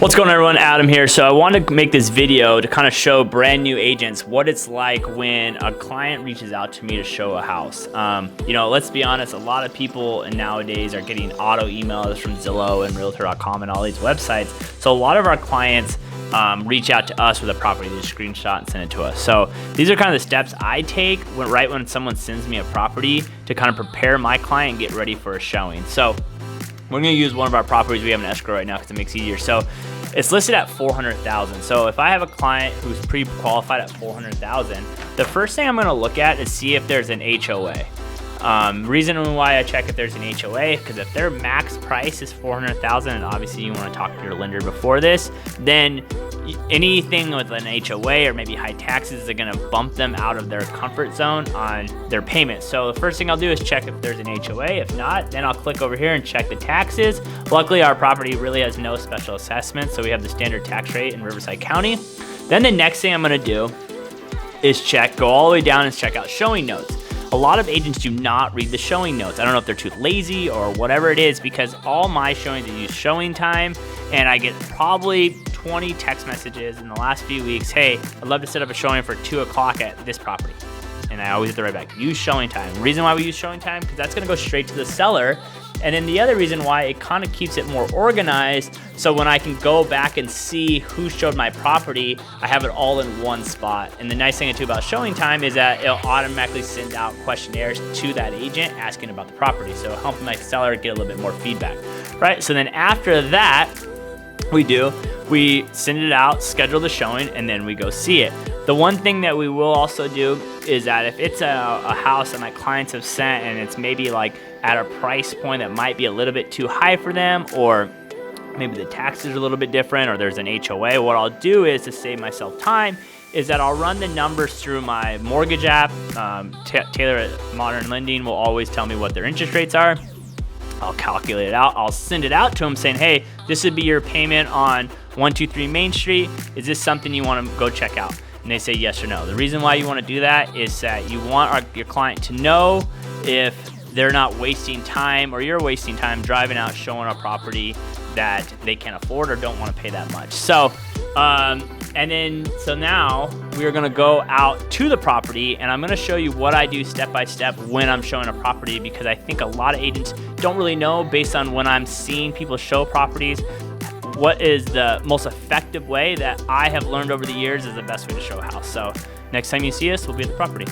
What's going on, everyone? Adam here. So I wanted to make this video to kind of show brand new agents what it's like when a client reaches out to me to show a house. You know, let's be honest, a lot of people nowadays are getting auto emails from Zillow and Realtor.com and all these websites. So a lot of our clients reach out to us with a property, they just screenshot and send it to us. So these are kind of the steps I take right when someone sends me a property to kind of prepare my client and get ready for a showing. So we're gonna use one of our properties we have in escrow right now because it makes it easier. So it's listed at $400,000. So if I have a client who's pre-qualified at $400,000, the first thing I'm gonna look at is see if there's an HOA. Reason why I check if there's an HOA, because if their max price is $400,000, and obviously you want to talk to your lender before this, then anything with an HOA or maybe high taxes are going to bump them out of their comfort zone on their payments. So the first thing I'll do is check if there's an HOA. If not, then I'll click over here and check the taxes. Luckily, our property really has no special assessment, so we have the standard tax rate in Riverside County. Then the next thing I'm going to do is go all the way down and check out showing notes. A lot of agents do not read the showing notes. I don't know if they're too lazy or whatever it is, because all my showings use showing time, and I get probably 20 text messages in the last few weeks. Hey, I'd love to set up a showing for 2 o'clock at this property. And I always hit the right back, use showing time. The reason why we use showing time, because that's gonna go straight to the seller. And then the other reason why, it kind of keeps it more organized, so when I can go back and see who showed my property, I have it all in one spot. And the nice thing too about showing time is that it'll automatically send out questionnaires to that agent asking about the property. So helping my seller get a little bit more feedback, right? So then after that, we send it out, schedule the showing, and then we go see it. The one thing that we will also do is that if it's a house that my clients have sent and it's maybe like at a price point that might be a little bit too high for them, or maybe the taxes are a little bit different, or there's an HOA, what I'll do is, to save myself time, is that I'll run the numbers through my mortgage app. Taylor at Modern Lending will always tell me what their interest rates are. I'll calculate it out. I'll send it out to them saying, hey, this would be your payment on 123 Main Street. Is this something you want to go check out? And they say yes or no. The reason why you want to do that is that you want your client to know if they're not wasting time, or you're wasting time driving out showing a property that they can't afford or don't want to pay that much. So so now we're gonna go out to the property, and I'm gonna show you what I do step by step when I'm showing a property, because I think a lot of agents don't really know, based on when I'm seeing people show properties, what is the most effective way that I have learned over the years is the best way to show a house. So next time you see us, we'll be at the property.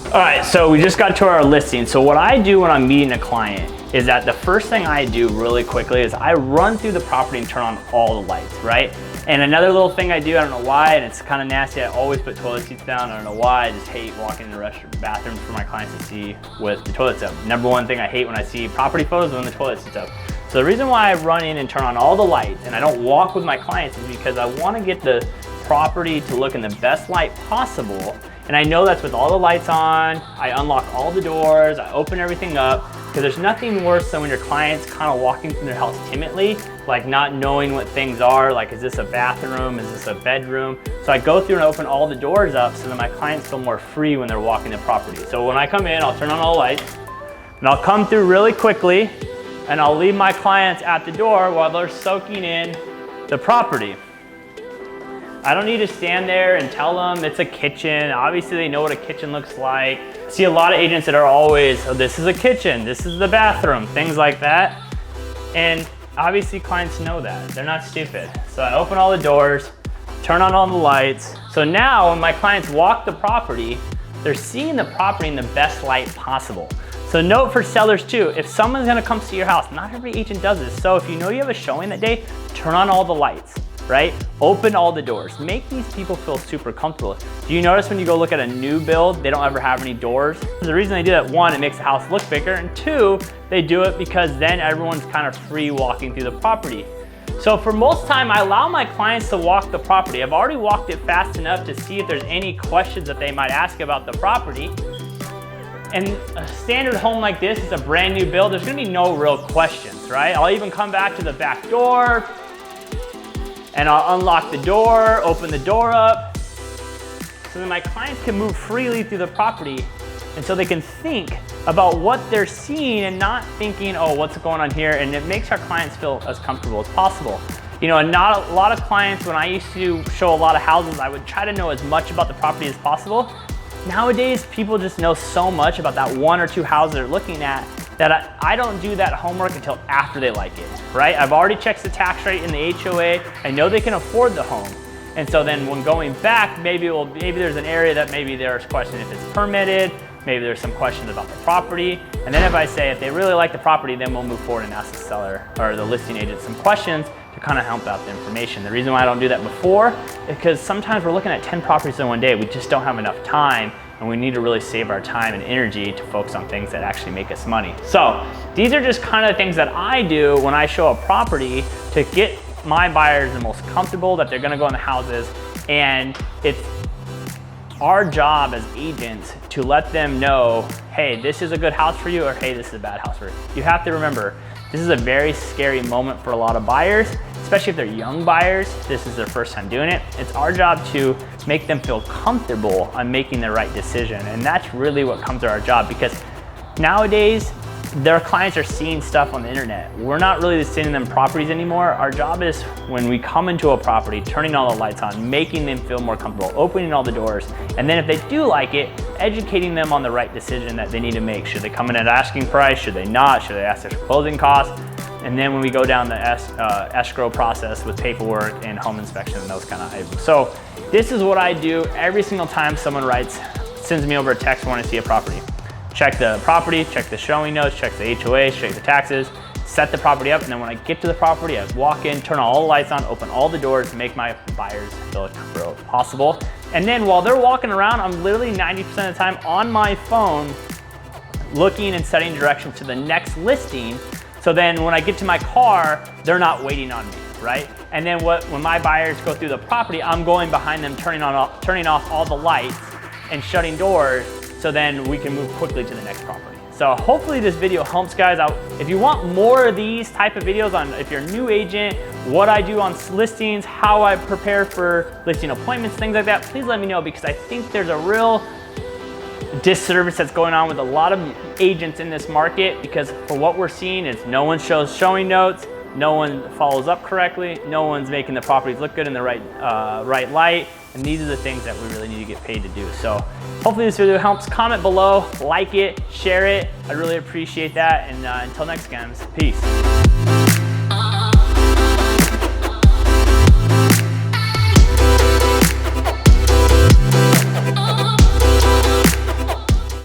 All right, so we just got to our listing. So what I do when I'm meeting a client is that the first thing I do really quickly is I run through the property and turn on all the lights, right? And another little thing I do, I don't know why, and it's kind of nasty, I always put toilet seats down. I don't know why, I just hate walking in the bathrooms for my clients to see with the toilets up. Number one thing I hate when I see property photos is when the toilet seats up. So the reason why I run in and turn on all the lights and I don't walk with my clients is because I want to get the property to look in the best light possible. And I know that's with all the lights on. I unlock all the doors, I open everything up, because there's nothing worse than when your client's kind of walking through their house timidly, like not knowing what things are, like is this a bathroom, is this a bedroom? So I go through and open all the doors up so that my clients feel more free when they're walking the property. So when I come in, I'll turn on all the lights, and I'll come through really quickly, and I'll leave my clients at the door while they're soaking in the property. I don't need to stand there and tell them it's a kitchen. Obviously they know what a kitchen looks like. I see a lot of agents that are always, oh, this is a kitchen, this is the bathroom, things like that. And obviously clients know that, they're not stupid. So I open all the doors, turn on all the lights. So now when my clients walk the property, they're seeing the property in the best light possible. So note for sellers too, if someone's gonna come see your house, not every agent does this. So if you know you have a showing that day, turn on all the lights, right? Open all the doors. Make these people feel super comfortable. Do you notice when you go look at a new build, they don't ever have any doors? The reason they do that, one, it makes the house look bigger, and two, they do it because then everyone's kind of free walking through the property. So for most time, I allow my clients to walk the property. I've already walked it fast enough to see if there's any questions that they might ask about the property. And a standard home like this is a brand new build. There's gonna be no real questions, right? I'll even come back to the back door, and I'll unlock the door, open the door up, so that my clients can move freely through the property, and so they can think about what they're seeing and not thinking, oh, what's going on here? And it makes our clients feel as comfortable as possible. You know, and not a lot of clients, when I used to show a lot of houses, I would try to know as much about the property as possible. Nowadays, people just know so much about that 1 or 2 houses they're looking at that I don't do that homework until after they like it, right? I've already checked the tax rate in the HOA. I know they can afford the home. And so then when going back, maybe there's an area that maybe there's question if it's permitted, maybe there's some questions about the property. And then if I say, if they really like the property, then we'll move forward and ask the seller or the listing agent some questions to kind of help out the information. The reason why I don't do that before is because sometimes we're looking at 10 properties in one day. We just don't have enough time, and we need to really save our time and energy to focus on things that actually make us money. So these are just kind of things that I do when I show a property to get my buyers the most comfortable that they're gonna go in the houses. And it's our job as agents to let them know, hey, this is a good house for you, or hey, this is a bad house for you. You have to remember, this is a very scary moment for a lot of buyers, especially if they're young buyers. This is their first time doing it. It's our job to make them feel comfortable on making the right decision. And that's really what comes to our job, because nowadays, their clients are seeing stuff on the internet. We're not really sending them properties anymore. Our job is, when we come into a property, turning all the lights on, making them feel more comfortable, opening all the doors, and then if they do like it, educating them on the right decision that they need to make. Should they come in at asking price? Should they not? Should they ask their closing costs? And then when we go down the escrow process with paperwork and home inspection and those kind of items. So this is what I do every single time someone sends me over a text wanting to see a property. Check the property, check the showing notes, check the HOA, check the taxes, set the property up, and then when I get to the property, I walk in, turn all the lights on, open all the doors, make my buyers feel as comfortable as possible. And then while they're walking around, I'm literally 90% of the time on my phone looking and setting directions to the next listing. So then when I get to my car, they're not waiting on me, right? And then when my buyers go through the property, I'm going behind them, turning off all the lights and shutting doors, so then we can move quickly to the next property. So hopefully this video helps, guys. If you want more of these type of videos on, if you're a new agent, what I do on listings, how I prepare for listing appointments, things like that, please let me know, because I think there's a real disservice that's going on with a lot of agents in this market, because for what we're seeing is no one shows showing notes, no one follows up correctly, no one's making the properties look good in the right light, and these are the things that we really need to get paid to do. So hopefully this video helps. Comment below, like it, share it. I really appreciate that, and until next time, peace.